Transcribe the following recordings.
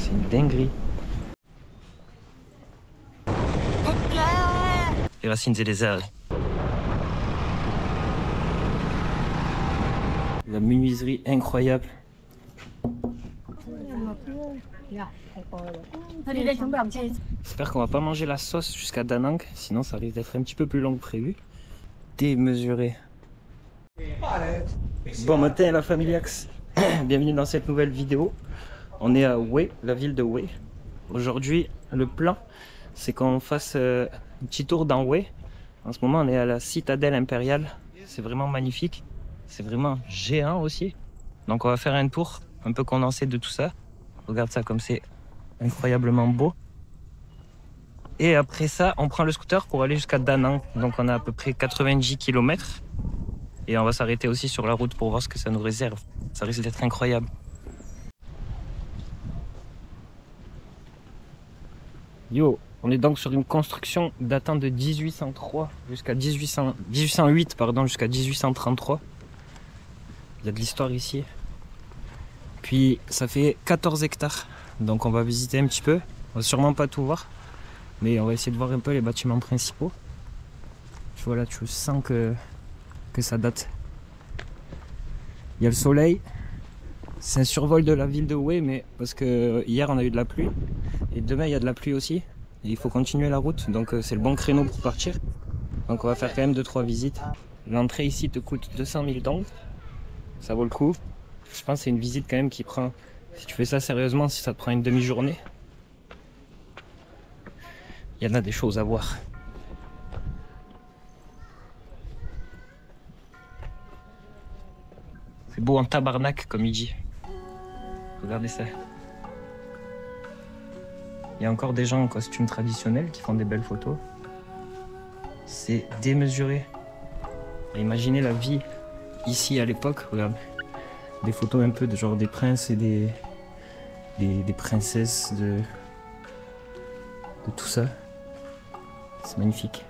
C'est une dinguerie. Les racines et les ailes. La menuiserie incroyable. J'espère qu'on va pas manger la sauce jusqu'à Da Nang, sinon ça risque d'être un petit peu plus long que prévu. Démesuré. Bon matin la famille Axe. Bienvenue dans cette nouvelle vidéo. On est à Hue, la ville de Hue. Aujourd'hui, le plan, c'est qu'on fasse un petit tour dans Hue. En ce moment, on est à la citadelle impériale. C'est vraiment magnifique. C'est vraiment géant aussi. Donc on va faire un tour un peu condensé de tout ça. Regarde ça comme c'est incroyablement beau. Et après ça, on prend le scooter pour aller jusqu'à Da Nang. Donc on a à peu près 90 km. Et on va s'arrêter aussi sur la route pour voir ce que ça nous réserve. Ça risque d'être incroyable. Yo, on est donc sur une construction datant de 1803 jusqu'à 1808 pardon, jusqu'à 1833. Il y a de l'histoire ici. Puis ça fait 14 hectares. Donc on va visiter un petit peu. On va sûrement pas tout voir. Mais on va essayer de voir un peu les bâtiments principaux. Tu vois là, tu sens que ça date. Il y a le soleil. C'est un survol de la ville de Hue, mais parce que hier on a eu de la pluie. Et demain il y a de la pluie aussi. Et il faut continuer la route. Donc c'est le bon créneau pour partir. Donc on va faire quand même 2-3 visites. L'entrée ici te coûte 200 000 dong. Ça vaut le coup. Je pense que c'est une visite quand même qui prend... Si tu fais ça sérieusement, si ça te prend une demi-journée. Il y en a des choses à voir. C'est beau en tabarnak, comme il dit. Regardez ça. Il y a encore des gens en costume traditionnel qui font des belles photos. C'est démesuré. Et imaginez la vie ici à l'époque. Regarde. Des photos un peu de genre des princes et des princesses de tout ça. C'est magnifique.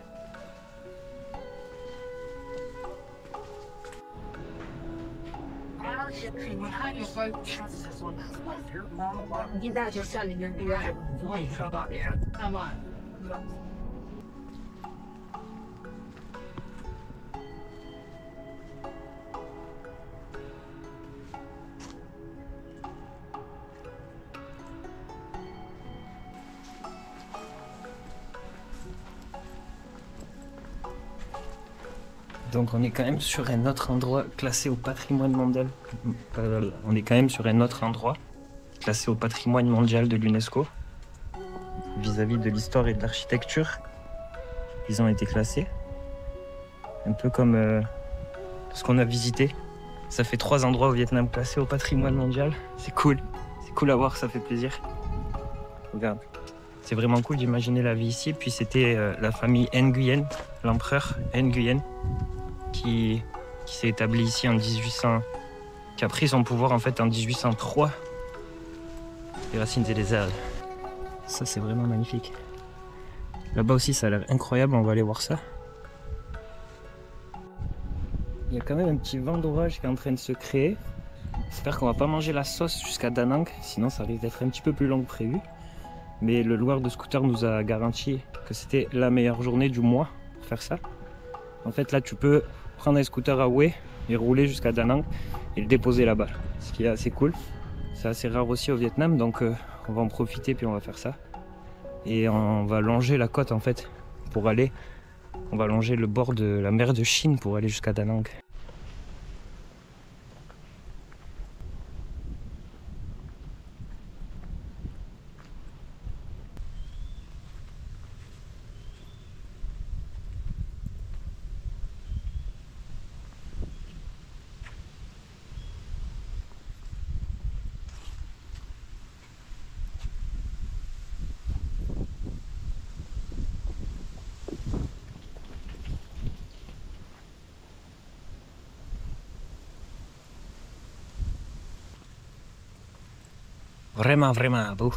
Donc on est quand même sur un autre endroit classé au patrimoine mondial. On est quand même sur un autre endroit classé au patrimoine mondial de l'UNESCO. Vis-à-vis de l'histoire et de l'architecture, ils ont été classés. Un peu comme ce qu'on a visité. Ça fait 3 endroits au Vietnam classés au patrimoine mondial. C'est cool. C'est cool à voir, ça fait plaisir. Regarde. C'est vraiment cool d'imaginer la vie ici. Puis c'était la famille Nguyen, l'empereur Nguyen, qui s'est établi ici en 1800, qui a pris son pouvoir en fait en 1803. Les racines et les ailes. Ça c'est vraiment magnifique. Là-bas aussi ça a l'air incroyable, on va aller voir ça. Il y a quand même un petit vent d'orage qui est en train de se créer. J'espère qu'on va pas manger la sauce jusqu'à Da Nang, sinon ça risque d'être un petit peu plus long que prévu. Mais le loueur de scooter nous a garanti que c'était la meilleure journée du mois pour faire ça. En fait là tu peux prendre un scooter à Hue et rouler jusqu'à Da Nang et le déposer là-bas. Ce qui est assez cool. C'est assez rare aussi au Vietnam, donc on va en profiter puis on va faire ça. Et on va longer la côte en fait pour aller. On va longer le bord de la mer de Chine pour aller jusqu'à Da Nang. Vraiment, vraiment beau.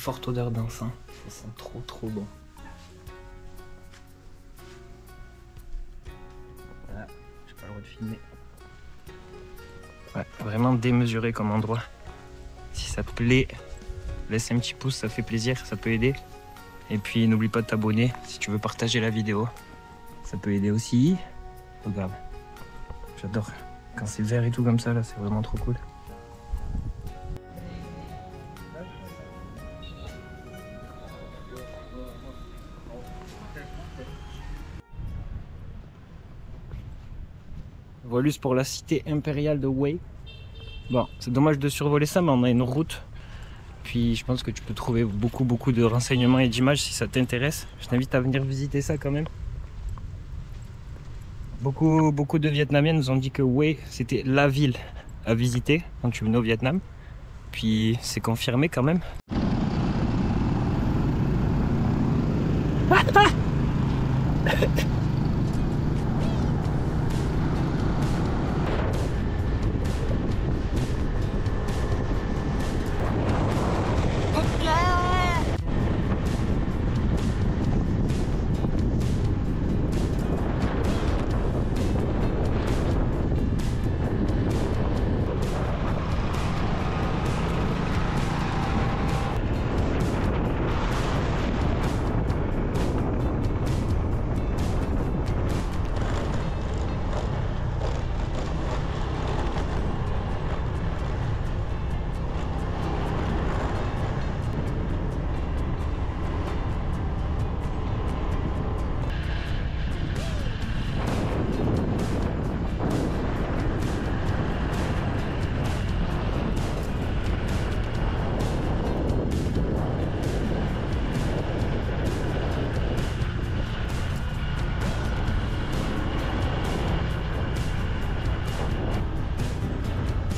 forte odeur d'encens. Ça sent trop bon. Voilà, j'ai pas le droit de filmer. Ouais, vraiment démesuré comme endroit. Si ça te plaît, laisse un petit pouce, ça fait plaisir, ça peut aider. Et puis n'oublie pas de t'abonner si tu veux partager la vidéo. Ça peut aider aussi. Regarde, j'adore. Quand c'est vert et tout comme ça, là, c'est vraiment trop cool. Voilà pour la cité impériale de Wei. Bon, c'est dommage de survoler ça, mais on a une route. Puis je pense que tu peux trouver beaucoup de renseignements et d'images si ça t'intéresse. Je t'invite à venir visiter ça quand même. Beaucoup de Vietnamiens nous ont dit que Hue c'était la ville à visiter quand tu venais au Vietnam. Puis c'est confirmé quand même.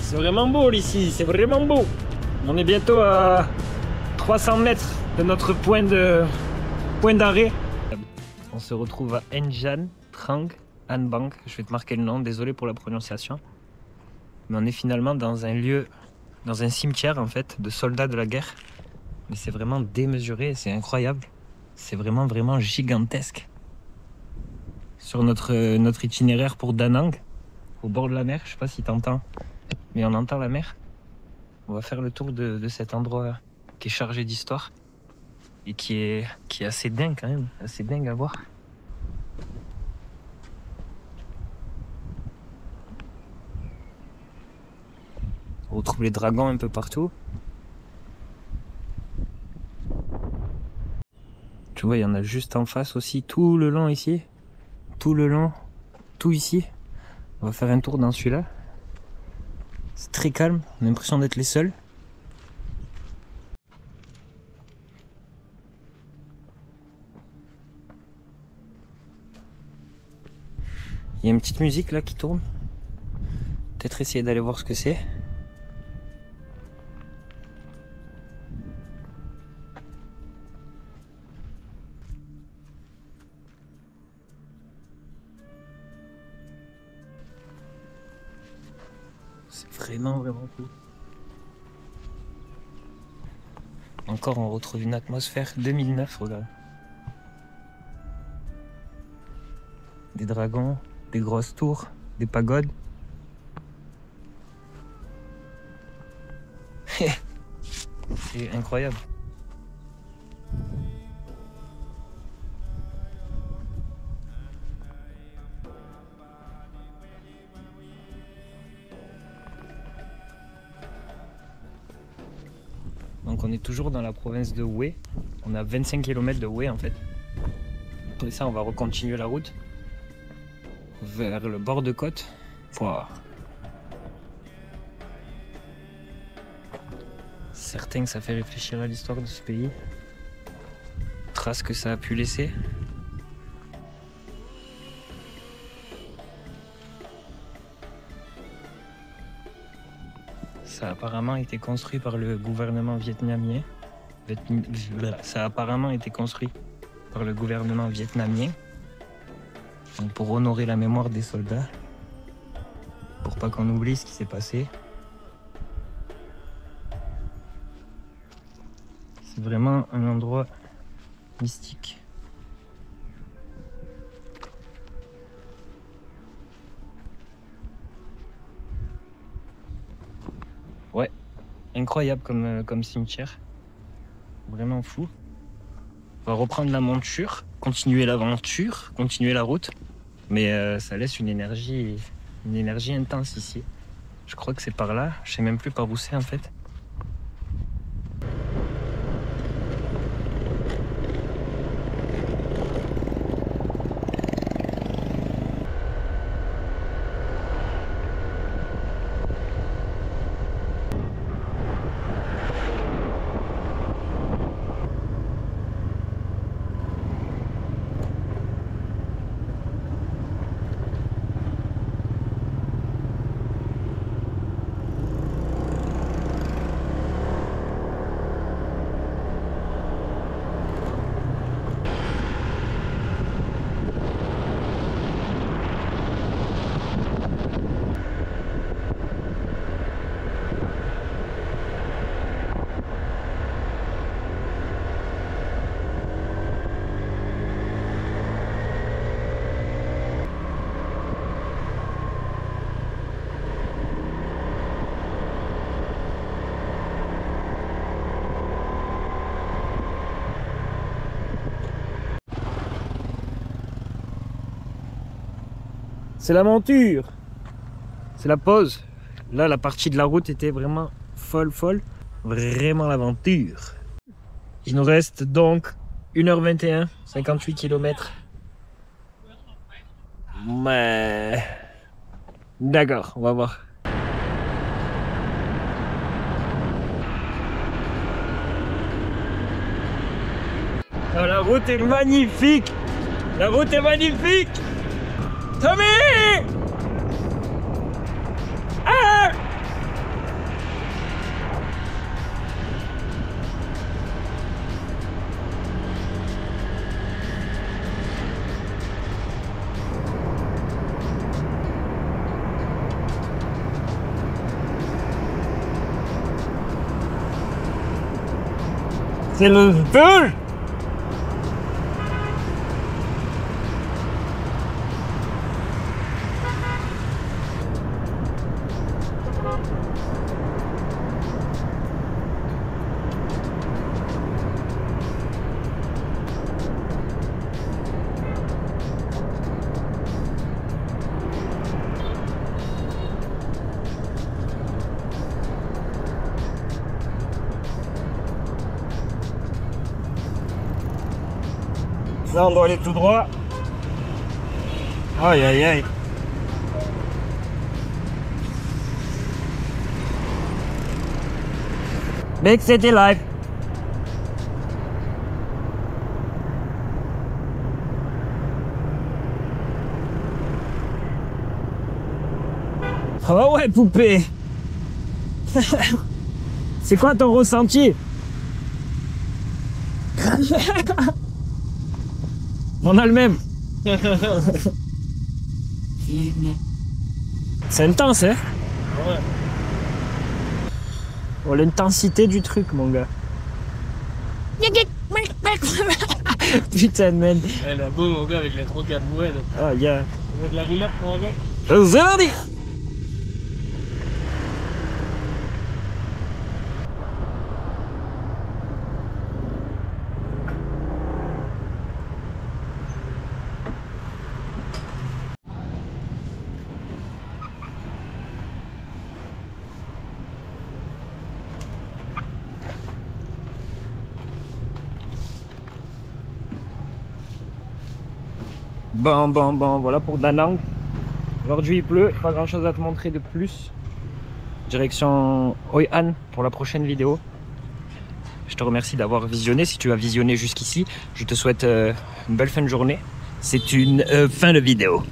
C'est vraiment beau ici, c'est vraiment beau. On est bientôt à 300 mètres de notre point d'arrêt. On se retrouve à Nha Trang An Bang. Je vais te marquer le nom, désolé pour la prononciation. Mais on est finalement dans un lieu, dans un cimetière en fait, de soldats de la guerre. Mais c'est vraiment démesuré, c'est incroyable. C'est vraiment gigantesque. Sur notre itinéraire pour Da Nang, au bord de la mer, je sais pas si t'entends. Mais on entend la mer. On va faire le tour de cet endroit qui est chargé d'histoire et qui est assez dingue quand même, assez dingue à voir. On retrouve les dragons un peu partout. Tu vois, il y en a juste en face aussi, tout le long ici. Tout le long, tout ici. On va faire un tour dans celui-là. C'est très calme, on a l'impression d'être les seuls. Il y a une petite musique là qui tourne. Peut-être essayer d'aller voir ce que c'est. C'est vraiment cool. Encore on retrouve une atmosphère 2009, regarde. Des dragons, des grosses tours, des pagodes. C'est incroyable. Donc on est toujours dans la province de Hue. On a 25 km de Hue en fait. Après ça on va recontinuer la route vers le bord de côte. Pouah. Certain que ça fait réfléchir à l'histoire de ce pays. Traces que ça a pu laisser. Ça a apparemment été construit par le gouvernement vietnamien. Ça a apparemment été construit par le gouvernement vietnamien. Donc pour honorer la mémoire des soldats. Pour pas qu'on oublie ce qui s'est passé. C'est vraiment un endroit mystique. Ouais, incroyable comme cimetière. Vraiment fou. On va reprendre la monture, continuer l'aventure, continuer la route. Mais ça laisse une énergie intense ici. Je crois que c'est par là. Je sais même plus par où c'est en fait. C'est l'aventure. C'est la pause. Là, la partie de la route était vraiment folle. Vraiment l'aventure. Il nous reste donc 1h21, 58 km. Mais... D'accord, on va voir. Oh, la route est magnifique. La route est magnifique. Tommy! Ah! C'est le feu! Là, on doit aller tout droit. Aïe aïe aïe. Big City Life. Oh ouais, poupée. C'est quoi ton ressenti? On a le même. C'est intense, hein? Ouais. Oh, l'intensité du truc, mon gars. Putain, man. Elle a beau, mon gars, avec les 3-4 bouées. Ah, yeah. Avec la roulette, mon gars. C'est parti! Bon, voilà pour Da Nang. Aujourd'hui il pleut, pas grand chose à te montrer de plus. Direction Hoi An pour la prochaine vidéo. Je te remercie d'avoir visionné. Si tu as visionné jusqu'ici, je te souhaite une belle fin de journée. C'est une fin de vidéo.